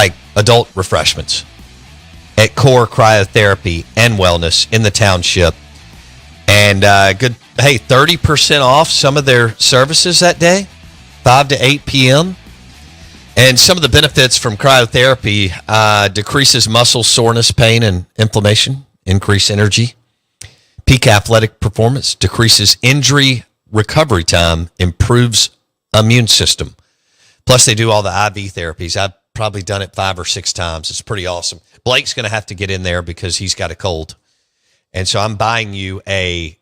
like adult refreshments at Core Cryotherapy and Wellness in the township. And good, hey, 30% off some of their services that day, 5 to 8 p.m. And some of the benefits from cryotherapy decreases muscle soreness, pain, and inflammation, increase energy, peak athletic performance, decreases injury recovery time, improves immune system. Plus, they do all the IV therapies. I've probably done it 5 or 6 times. It's pretty awesome. Blake's going to have to get in there because he's got a cold. And so I'm buying you a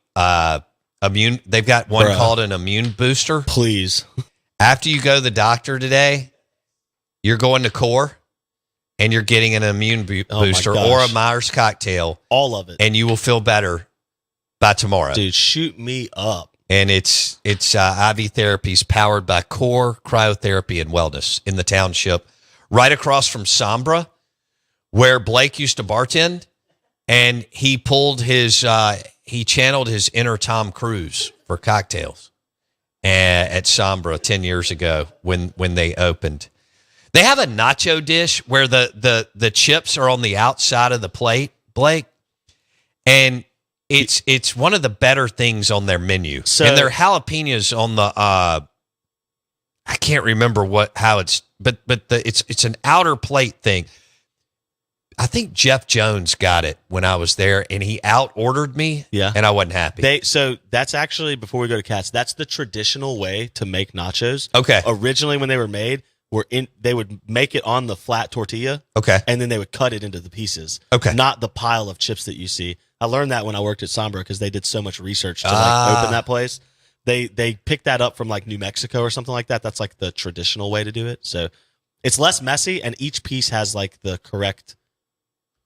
immune. They've got one called an immune booster. Please. After you go to the doctor today, you're going to Core and you're getting an immune booster or a Myers cocktail. All of it. And you will feel better by tomorrow. Dude, shoot me up. And it's IV therapies powered by Core Cryotherapy and Wellness in the township, right across from Sombra, where Blake used to bartend. And he pulled he channeled his inner Tom Cruise for cocktails at Sombra 10 years ago when they opened. They have a nacho dish where the chips are on the outside of the plate, Blake, and it's one of the better things on their menu. So, and their jalapenos on the I can't remember how it's, but it's an outer plate thing. I think Jeff Jones got it when I was there, and he out-ordered me, and I wasn't happy. So that's actually, before we go to Katz, that's the traditional way to make nachos. Okay. Originally, when they were made, they would make it on the flat tortilla. Okay. And then they would cut it into the pieces. Okay. Not the pile of chips that you see. I learned that when I worked at Sombra because they did so much research to open that place. They picked that up from like New Mexico or something like that. That's like the traditional way to do it. So it's less messy, and each piece has like the correct,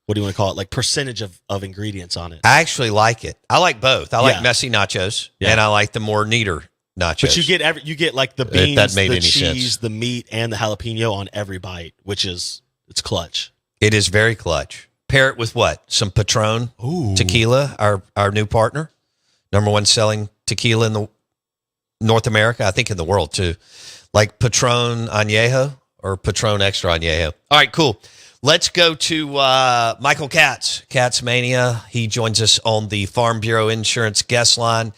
what do you want to call it? Like percentage of ingredients on it. I actually like it. I like both. I like messy nachos, and I like the more neater nachos. But you get like the beans, the cheese, the meat, and the jalapeno on every bite, it's clutch. It is very clutch. Pair it with what? Some Patron tequila, our new partner, #1 selling tequila in the North America, I think in the world too. Like Patron Añejo or Patron Extra Añejo. All right, cool. Let's go to Michael Katz, Katz Mania. He joins us on the Farm Bureau Insurance guest line,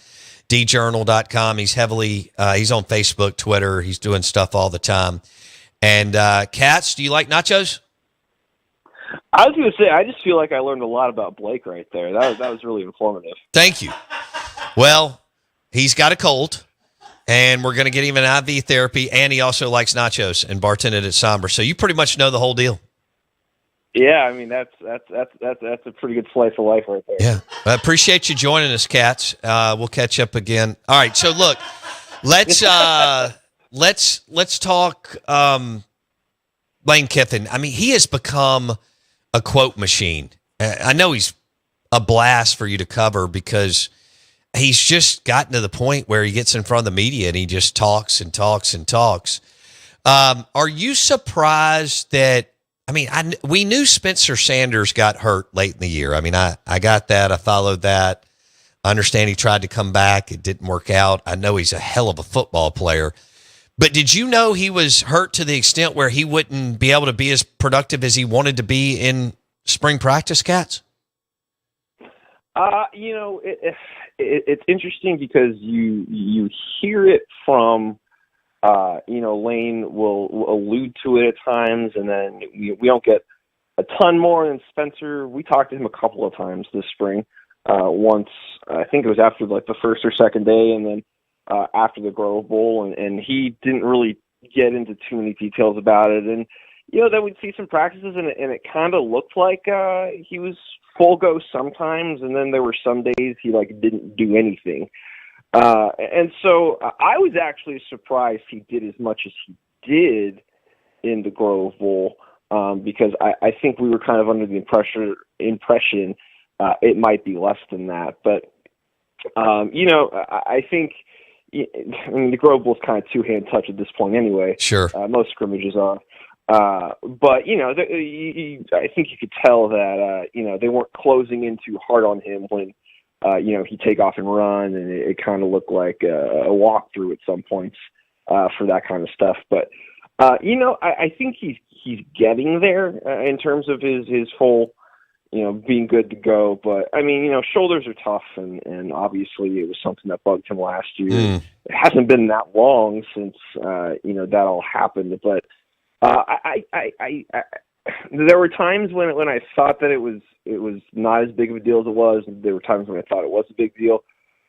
djournal.com. He's he's on Facebook, Twitter. He's doing stuff all the time. And Katz, do you like nachos? I was going to say, I just feel like I learned a lot about Blake right there. That was really informative. Thank you. Well, he's got a cold, and we're going to get him an IV therapy, and he also likes nachos and bartended at Sombra. So you pretty much know the whole deal. Yeah, I mean that's a pretty good slice of life right there. Yeah, I appreciate you joining us, Katz. We'll catch up again. All right, so look, let's talk Lane Kiffin. I mean, he has become a quote machine. I know he's a blast for you to cover because he's just gotten to the point where he gets in front of the media and he just talks and talks and talks. Are you surprised that? I mean, we knew Spencer Sanders got hurt late in the year. I mean, I got that. I followed that. I understand he tried to come back. It didn't work out. I know he's a hell of a football player. But did you know he was hurt to the extent where he wouldn't be able to be as productive as he wanted to be in spring practice, Katz? It's interesting because you hear it from Lane will allude to it at times, and then we don't get a ton more than Spencer. We talked to him a couple of times this spring. Once, I think it was after like the first or second day, and then after the Grove Bowl, and he didn't really get into too many details about it. And then we'd see some practices, and it kind of looked like he was full go sometimes, and then there were some days he didn't do anything. And so I was actually surprised he did as much as he did in the Grove Bowl, because I think we were kind of under the impression it might be less than that. But, I think the Grove Bowl is kind of two-hand touch at this point anyway. Sure. Most scrimmages are. But, I think you could tell that, they weren't closing in too hard on him when he'd take off and run, and it kind of looked like a walkthrough at some points for that kind of stuff. But, I think he he's getting there in terms of his full, being good to go. But I mean, shoulders are tough, and obviously it was something that bugged him last year. It hasn't been that long since that all happened, but I there were times when I thought that it was not as big of a deal as it was, and there were times when I thought it was a big deal.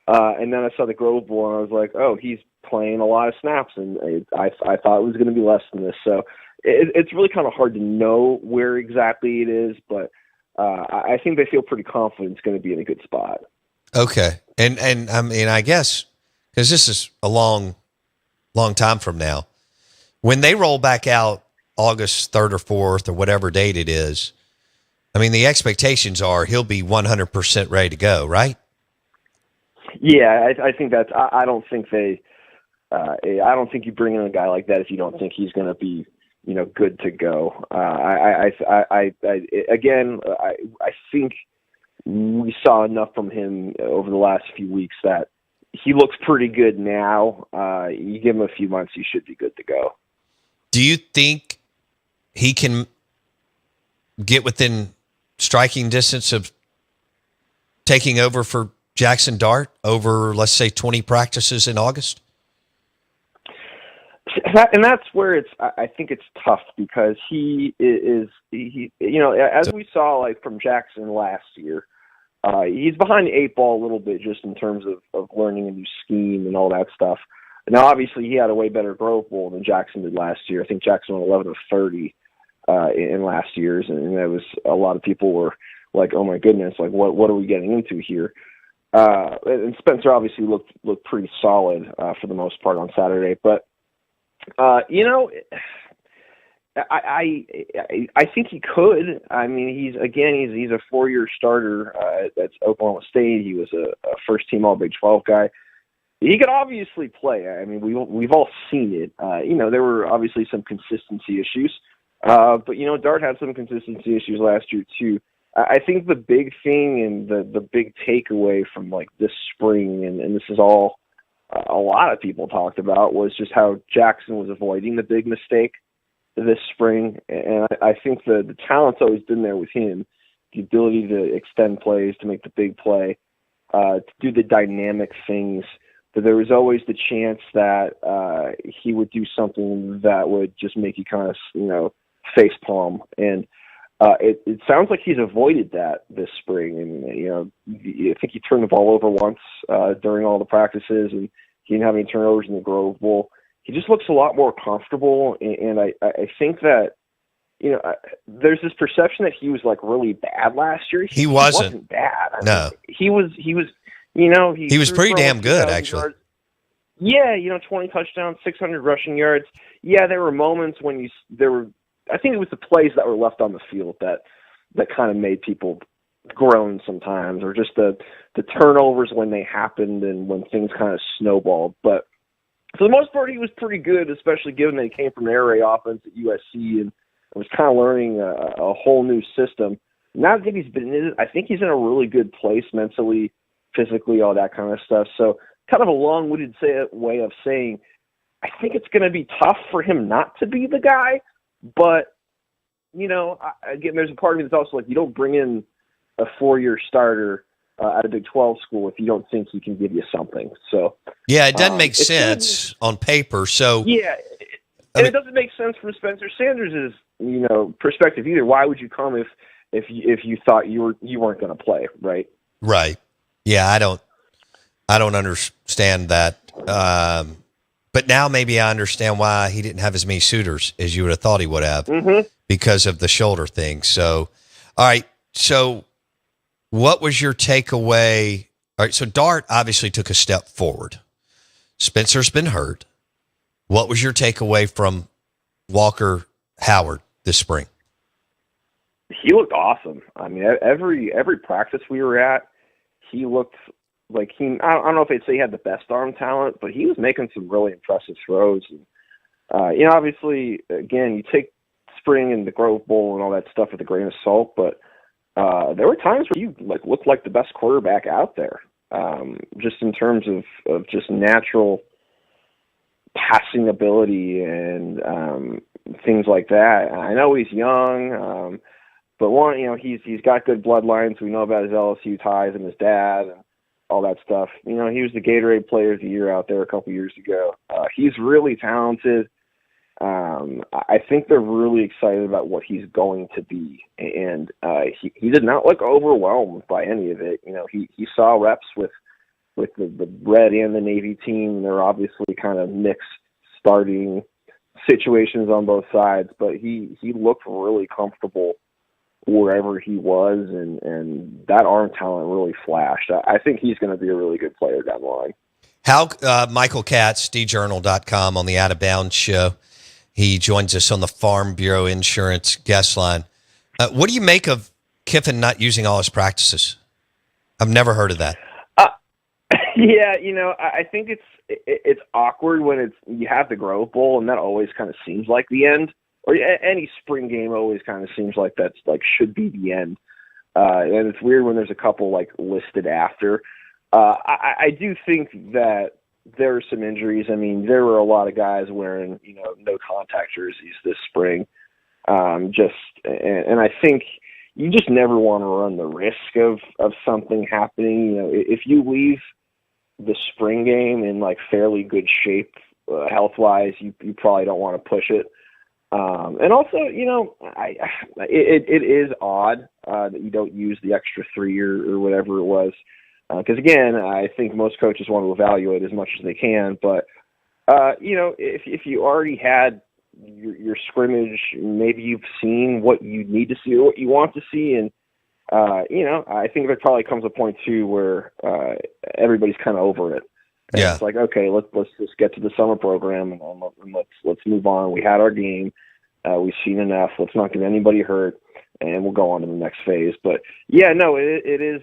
And then I saw the Grove Bowl, and I was like, oh, he's playing a lot of snaps, and I thought it was going to be less than this. So it's really kind of hard to know where exactly it is, but I think they feel pretty confident it's going to be in a good spot. Okay. And I mean, I guess, because this is a long time from now, when they roll back out August 3rd or 4th or whatever date it is, I mean, the expectations are he'll be 100% ready to go, right? Yeah, I think that's. I don't think I don't think you bring in a guy like that if you don't think he's going to be, good to go. I think we saw enough from him over the last few weeks that he looks pretty good now. You give him a few months, he should be good to go. Do you think he can get within striking distance of taking over for Jackson Dart over, let's say, 20 practices in August? And that's where I think it's tough, because he as we saw, like, from Jackson last year, he's behind the 8 ball a little bit just in terms of learning a new scheme and all that stuff. Now, obviously, he had a way better Grove Bowl than Jackson did last year. I think Jackson went 11 of 30 in last year's, and there was a lot of people were like, "Oh my goodness, like what are we getting into here?" And Spencer obviously looked pretty solid for the most part on Saturday, but I think he could. I mean, he's a 4-year starter at Oklahoma State. He was a first team All Big 12 guy. He could obviously play. I mean, we've all seen it. There were obviously some consistency issues, but Dart had some consistency issues last year too. I think the big thing and the big takeaway from like this spring, and this is all a lot of people talked about, was just how Jackson was avoiding the big mistake this spring. And I think the talent's always been there with him, the ability to extend plays, to make the big play, to do the dynamic things. But there was always the chance that he would do something that would just make you kind of, face palm. And it sounds like he's avoided that this spring. And, I think he turned the ball over once during all the practices, and he didn't have any turnovers in the Grove Bowl. He just looks a lot more comfortable. And I think that, there's this perception that he was like really bad last year. He wasn't bad. No. He was, he was pretty damn good, actually. Yards. Yeah, 20 touchdowns, 600 rushing yards. Yeah, there were moments when I think it was the plays that were left on the field that kind of made people groan sometimes, or just the turnovers when they happened and when things kind of snowballed. But for the most part, he was pretty good, especially given that he came from an air raid offense at USC and was kind of learning a whole new system. Now that he's been in it, I think he's in a really good place mentally, physically, all that kind of stuff. So kind of a long-winded way of saying, I think it's going to be tough for him not to be the guy. But, again, there's a part of me that's also like, you don't bring in a 4-year starter at a Big 12 school if you don't think he can give you something. So yeah, it doesn't make sense on paper. So yeah, it doesn't make sense from Spencer Sanders' perspective either. Why would you come if you thought you weren't going to play, right? Right. Yeah, I don't understand that. But now maybe I understand why he didn't have as many suitors as you would have thought he would have, because of the shoulder thing. So, all right. So what was your takeaway? All right. So Dart obviously took a step forward. Spencer's been hurt. What was your takeaway from Walker Howard this spring? He looked awesome. I mean, every practice we were at, he looked like I don't know if they'd say he had the best arm talent, but he was making some really impressive throws. And, obviously, again, you take spring and the Grove Bowl and all that stuff with a grain of salt, but there were times where you looked like the best quarterback out there, just in terms of just natural passing ability and things like that. I know he's young, but he's got good bloodlines. We know about his LSU ties and his dad and all that stuff. He was the Gatorade Player of the Year out there a couple years ago. He's really talented. I think they're really excited about what he's going to be, and he did not look overwhelmed by any of it. He saw reps with the red and the Navy team. They're obviously kind of mixed starting situations on both sides, but he looked really comfortable wherever he was, and that arm talent really flashed. I think he's going to be a really good player down the line. How Michael Katz, djournal.com, on the Out of Bounds show. He joins us on the Farm Bureau Insurance guest line. What do you make of Kiffin not using all his practices? I've never heard of that. Yeah, I think it's awkward when you have the Grove Bowl, and that always kind of seems like the end. Or any spring game always kind of seems like that's should be the end. And it's weird when there's a couple listed after. I do think that there are some injuries. I mean, there were a lot of guys wearing, no contact jerseys this spring. And I think you just never want to run the risk of something happening. If you leave the spring game in fairly good shape, health-wise, you probably don't want to push it. And also, it is odd that you don't use the extra 3 or whatever it was. Because again, I think most coaches want to evaluate as much as they can. But if you already had your scrimmage, maybe you've seen what you need to see or what you want to see, and I think there probably comes a point too where everybody's kind of over it. And Yeah, it's okay, let's just get to the summer program and let's move on. We had our game. We've seen enough. Let's not get anybody hurt, and we'll go on to the next phase. But yeah, no, it is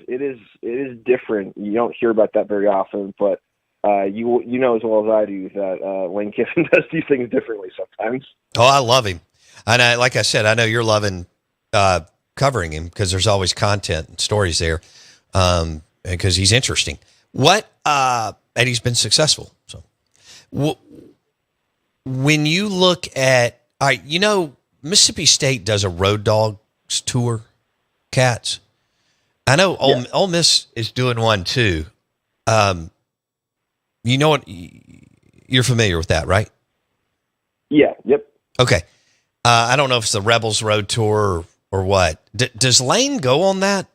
different. You don't hear about that very often, but you know as well as I do that Lane Kiffin does do things differently sometimes. Oh, I love him. And like I said, I know you're loving covering him because there's always content and stories there because he's interesting. And he's been successful. So when you look at, all right, Mississippi State does a Road Dogs tour, Cats. I know Ole Miss is doing one too. You know what? You're familiar with that, right? Yeah. Yep. Okay. I don't know if it's the Rebels Road Tour or what. Does Lane go on that?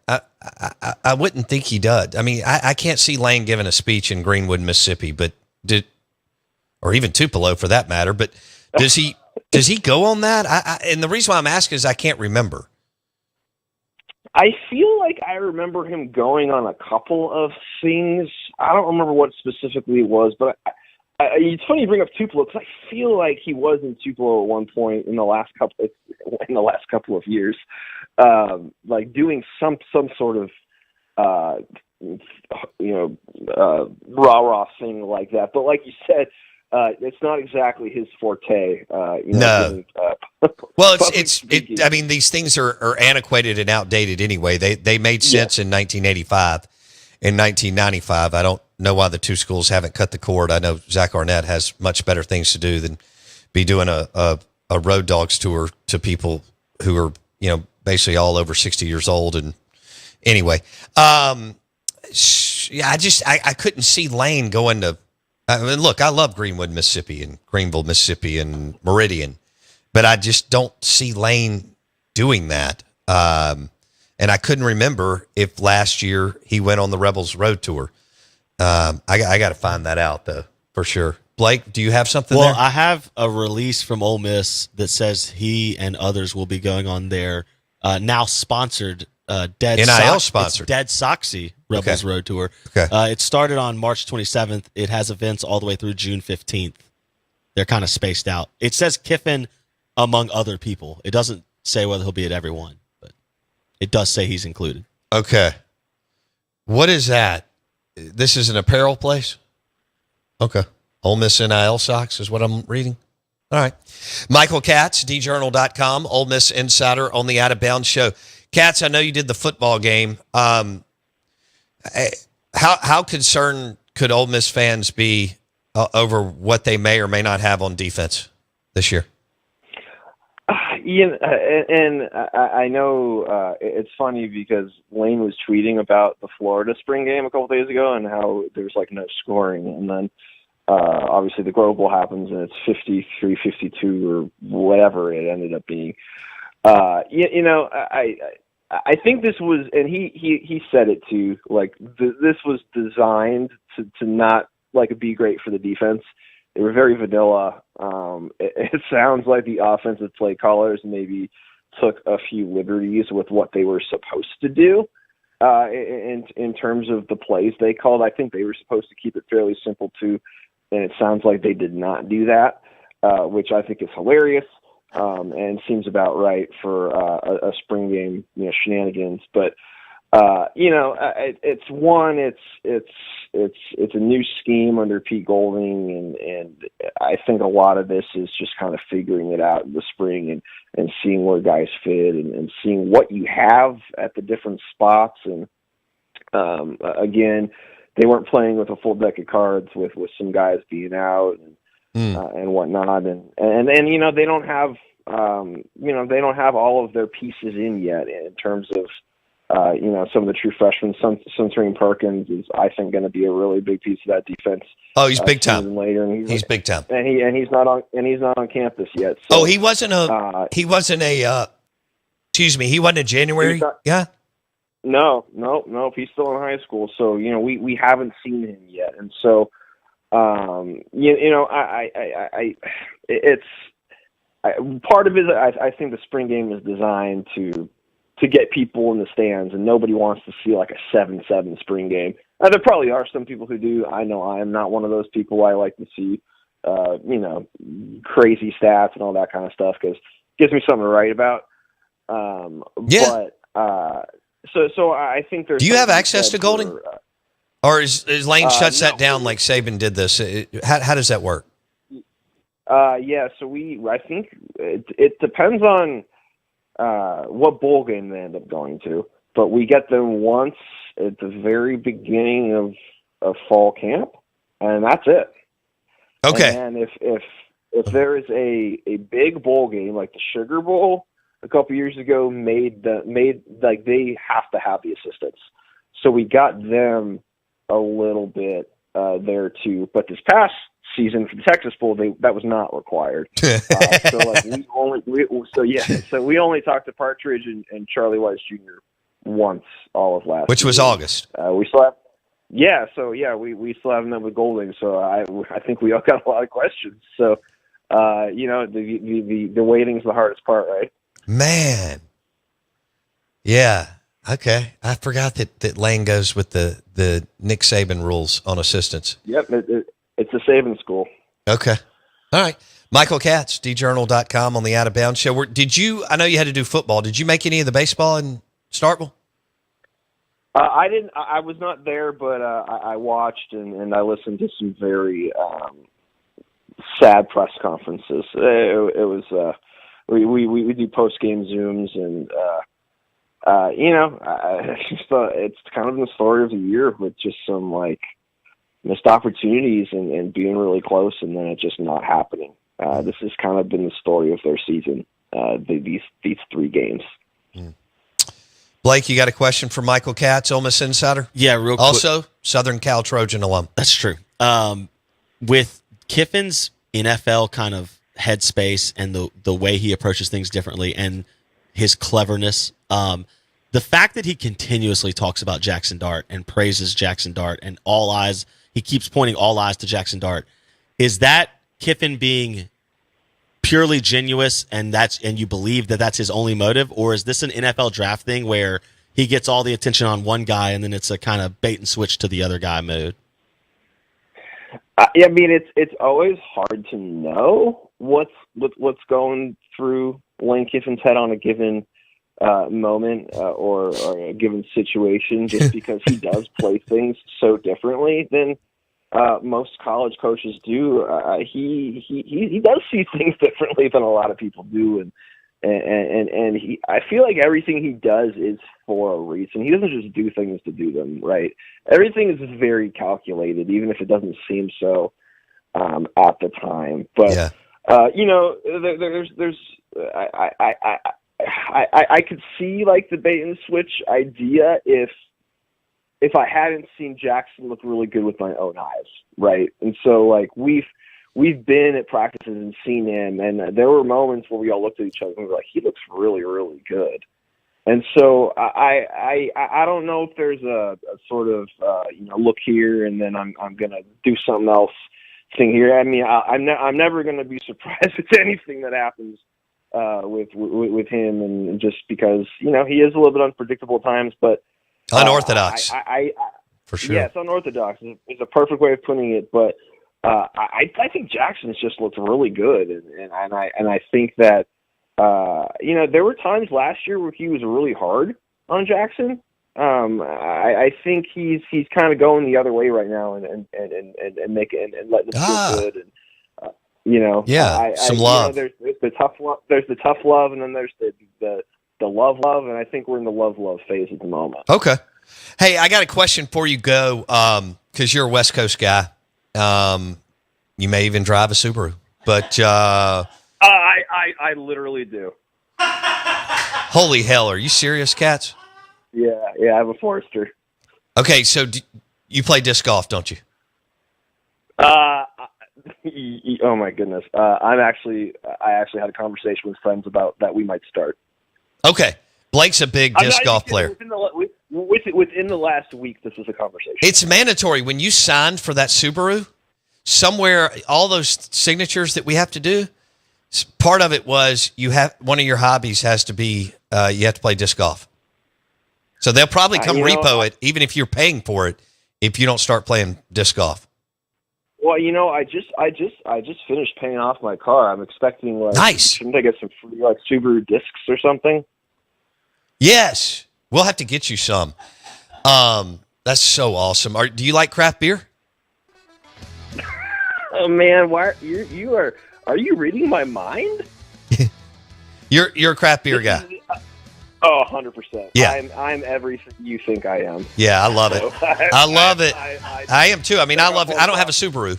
I wouldn't think he does. I mean, I can't see Lane giving a speech in Greenwood, Mississippi, or even Tupelo for that matter. But does he go on that? And the reason why I'm asking is I can't remember. I feel like I remember him going on a couple of things. I don't remember what specifically it was, but it's funny you bring up Tupelo because I feel like he was in Tupelo at one point in the last couple of years, doing some sort of rah-rah thing like that. But like you said, it's not exactly his forte. No. Well, I mean, these things are antiquated and outdated anyway. They made sense in 1985. In 1995, I don't know why the two schools haven't cut the cord. I know Zach Arnett has much better things to do than be doing a Road Dogs tour to people who are, basically all over 60 years old. And anyway, I couldn't see Lane going to. I mean, look, I love Greenwood, Mississippi, and Greenville, Mississippi, and Meridian, but I just don't see Lane doing that. And I couldn't remember if last year he went on the Rebels Road Tour. I got to find that out, though, for sure. Blake, do you have something there? Well, I have a release from Ole Miss that says he and others will be going on their now sponsored sponsored Dead Soxy Rebels Road Tour. Okay. It started on March 27th. It has events all the way through June 15th. They're kind of spaced out. It says Kiffin among other people. It doesn't say whether he'll be at every one, but it does say he's included. Okay. What is that? This is an apparel place? Okay. Ole Miss NIL socks is what I'm reading. All right. Michael Katz, djournal.com, Ole Miss Insider on the Out of Bounds show. Katz, I know you did the football game. How concerned could Ole Miss fans be over what they may or may not have on defense this year? and I know it's funny because Lane was tweeting about the Florida spring game a couple days ago and how there's like no scoring, and then obviously the global happens and it's 53-52 or whatever it ended up being. I think this was, and he said it too. Like this was designed to not like be great for the defense. They were very vanilla. It sounds like the offensive play callers maybe took a few liberties with what they were supposed to do in terms of the plays they called. I think they were supposed to keep it fairly simple too, and it sounds like they did not do that, which I think is hilarious. And seems about right for a spring game, shenanigans. But it's a new scheme under Pete Golding, and I think a lot of this is just kind of figuring it out in the spring and seeing where guys fit and seeing what you have at the different spots. And again, they weren't playing with a full deck of cards with some guys being out and whatnot, and they don't have they don't have all of their pieces in yet in terms of some of the true freshmen. Centering Perkins is, I think, going to be a really big piece of that defense. Oh, he's big time. Later, and he's big time, and he's not on campus yet. So, he wasn't a he wasn't a January. Yeah. No, he's still in high school. So we haven't seen him yet, and so part of it, I think the spring game is designed to get people in the stands, and nobody wants to see like a 7-7 spring game. There probably are some people who do. I know I am not one of those people. I like to see, crazy stats and all that kind of stuff because it gives me something to write about. But so I think there's. Do you have access to Golding, or is Lane shuts that down like Saban did this? How does that work? Yeah, so I think it depends on what bowl game they end up going to, but we get them once at the very beginning of fall camp, and that's it. Okay. And if there is a big bowl game like the Sugar Bowl a couple years ago, made like they have to have the assistants, so we got them a little bit there too. But this past season for the Texas Bowl, that was not required. So we only talked to Partridge and Charlie Weiss Jr. once all of last, which was season. August. We still have, we still haven't met with Golding. So I think we all got a lot of questions. So the waiting's the hardest part, right? Man, yeah. Okay, I forgot that Lane goes with the Nick Saban rules on assistants. Yep, it's a Saban school. Okay, all right. Michael Katz, djournal.com on the Out of Bounds show. I know you had to do football. Did you make any of the baseball in Starkville? I didn't. I was not there, but I watched and I listened to some very sad press conferences. It was we do post game Zooms and. It's kind of the story of the year with just some like missed opportunities and being really close and then it just not happening. This has kind of been the story of their season. These 3 games. Blake, you got a question for Michael Katz, Ole Miss Insider? Yeah, real quick. Also, Southern Cal Trojan alum. That's true. With Kiffin's NFL kind of headspace and the way he approaches things differently and his cleverness, the fact that he continuously talks about Jackson Dart and praises Jackson Dart and he keeps pointing all eyes to Jackson Dart. Is that Kiffin being purely genuine and you believe that that's his only motive, or is this an NFL draft thing where he gets all the attention on one guy and then it's a kind of bait and switch to the other guy mode? I mean, it's always hard to know what's going through Lane Kiffin's head on a given moment or a given situation, just because he does play things so differently than most college coaches do. He does see things differently than a lot of people do, and I feel like everything he does is for a reason. He doesn't just do things to do them, right? Everything is very calculated, even if it doesn't seem so at the time. But There's I could see like the bait and switch idea if I hadn't seen Jackson look really good with my own eyes, right? And so like we've been at practices and seen him, and there were moments where we all looked at each other and we were like, he looks really, really good. And so I don't know if there's a sort of look here and then I'm gonna do something else thing here. I mean, I'm never gonna be surprised with anything that happens with him, and just because he is a little bit unpredictable at times, but unorthodox. For sure. Yeah, it's unorthodox. It's a perfect way of putting it, but I think Jackson's just looked really good, and I think that there were times last year where he was really hard on Jackson. I think he's kind of going the other way right now and making and letting him feel good, and some love. There's the tough love. There's the tough love, and then there's the love, and I think we're in the love phase at the moment. Okay. Hey, I got a question before you go, because you're a West Coast guy. You may even drive a Subaru, but I literally do. Holy hell, are you serious, Katz? Yeah, I have a Forester. Okay, so you play disc golf, don't you? Oh my goodness. I actually had a conversation with friends about that we might start. Okay. Blake's a big disc golf player. Within the last week, this was a conversation. It's mandatory. When you signed for that Subaru, somewhere, all those signatures that we have to do, part of it was one of your hobbies has to be you have to play disc golf. So they'll probably come repo it, even if you're paying for it, if you don't start playing disc golf. Well, I just finished paying off my car. I'm expecting nice. Shouldn't I get some free Subaru discs or something? Yes, we'll have to get you some. That's so awesome. Do you like craft beer? Oh man, why are you reading my mind? You're a craft beer guy. 100%. Yeah, I'm everything you think I am. Yeah, I love it. I love it. I am too. I mean, I love it. I don't have a Subaru,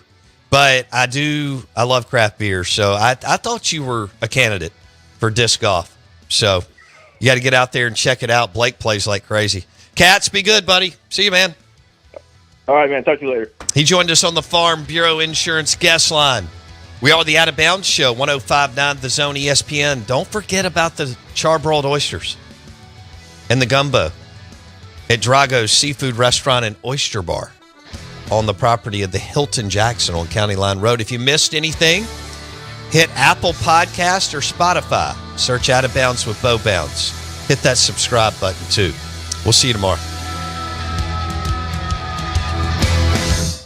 but I do. I love craft beer. So I thought you were a candidate for disc golf. So you got to get out there and check it out. Blake plays like crazy. Katz, be good, buddy. See you, man. All right, man. Talk to you later. He joined us on the Farm Bureau Insurance guest line. We are the Out of Bounds Show, 105.9 The Zone ESPN. Don't forget about the charbroiled oysters and the gumbo at Drago's Seafood Restaurant and Oyster Bar on the property of the Hilton Jackson on County Line Road. If you missed anything, hit Apple Podcast or Spotify. Search Out of Bounds with Bo Bounds. Hit that subscribe button, too. We'll see you tomorrow.